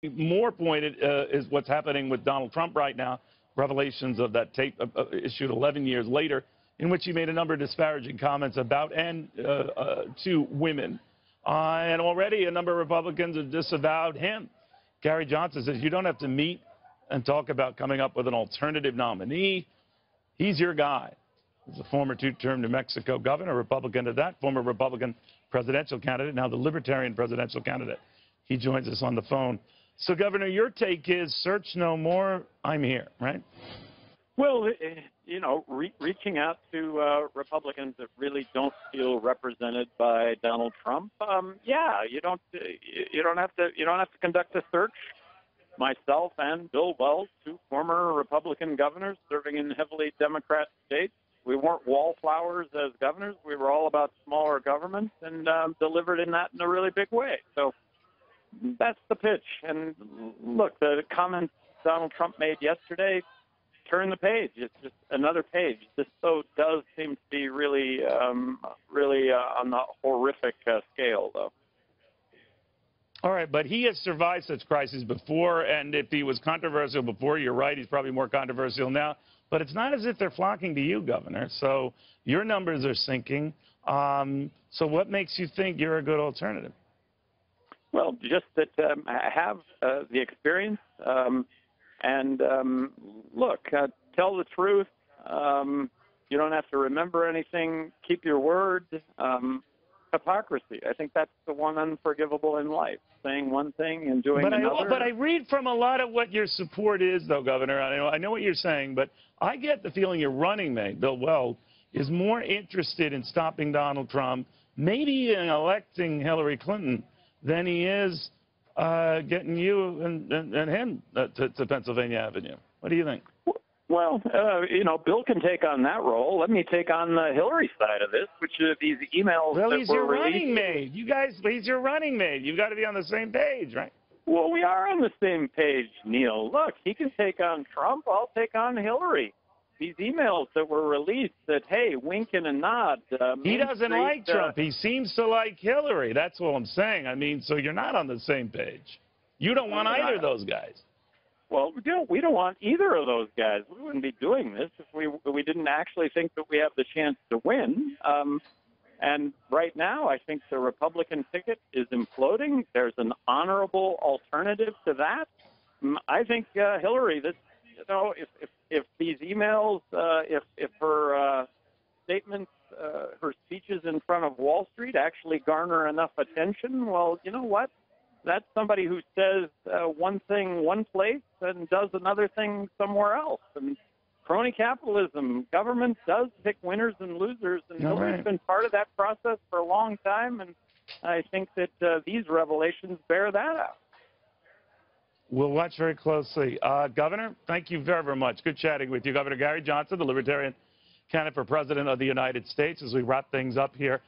More pointed is what's happening with Donald Trump right now. Revelations of that tape issued 11 years later, in which he made a number of disparaging comments about and to women. And already a number of Republicans have disavowed him. Gary Johnson says you don't have to meet and talk about coming up with an alternative nominee. He's your guy. He's a former two-term New Mexico governor, Republican to that, former Republican presidential candidate, now the Libertarian presidential candidate. He joins us on the phone. So, Governor, your take is search no more, I'm here, right? Well, you know, reaching out to Republicans that really don't feel represented by Donald Trump. Yeah, you don't have to conduct a search. Myself and Bill Wells, two former Republican governors serving in heavily Democrat states, we weren't wallflowers as governors. We were all about smaller governments and delivered in that in a really big way. So that's the pitch. And look, the comments Donald Trump made yesterday, turn the page. It's just another page. This does seem to be really on the horrific scale, though. All right, but he has survived such crises before, and if he was controversial before, you're right, he's probably more controversial now. But it's not as if they're flocking to you, Governor. So your numbers are sinking. So what makes you think you're a good alternative? Well, just that I have the experience. And look, tell the truth. You don't have to remember anything. Keep your word. Hypocrisy. I think that's the one unforgivable in life, saying one thing and doing another. But I read from a lot of what your support is, though, Governor. I know what you're saying, but I get the feeling your running mate, Bill Wells, is more interested in stopping Donald Trump, maybe in electing Hillary Clinton, than he is getting you and him to Pennsylvania Avenue. What do you think? Well, you know, Bill can take on that role. Let me take on the Hillary side of this, which are these emails well, that he's were your released. running mate. You guys, he's your running mate. You've got to be on the same page, right? Well, we are on the same page, Neil. Look, he can take on Trump. I'll take on Hillary. These emails that were released that, hey, wink and a nod. He doesn't like Trump. He seems to like Hillary. That's all I'm saying. I mean, so you're not on the same page. You don't want either of those guys. Well, we don't want either of those guys. We wouldn't be doing this if we didn't actually think that we have the chance to win. And right now, I think the Republican ticket is imploding. There's an honorable alternative to that. I think Hillary. That, you know, if these emails, if her statements, her speeches in front of Wall Street actually garner enough attention, well, you know what? That's somebody who says one thing one place and does another thing somewhere else. And crony capitalism, government does pick winners and losers, and Hillary's been part of that process for a long time, and I think that these revelations bear that out. We'll watch very closely. Governor, thank you very, very much. Good chatting with you. Governor Gary Johnson, the Libertarian candidate for President of the United States, as we wrap things up here.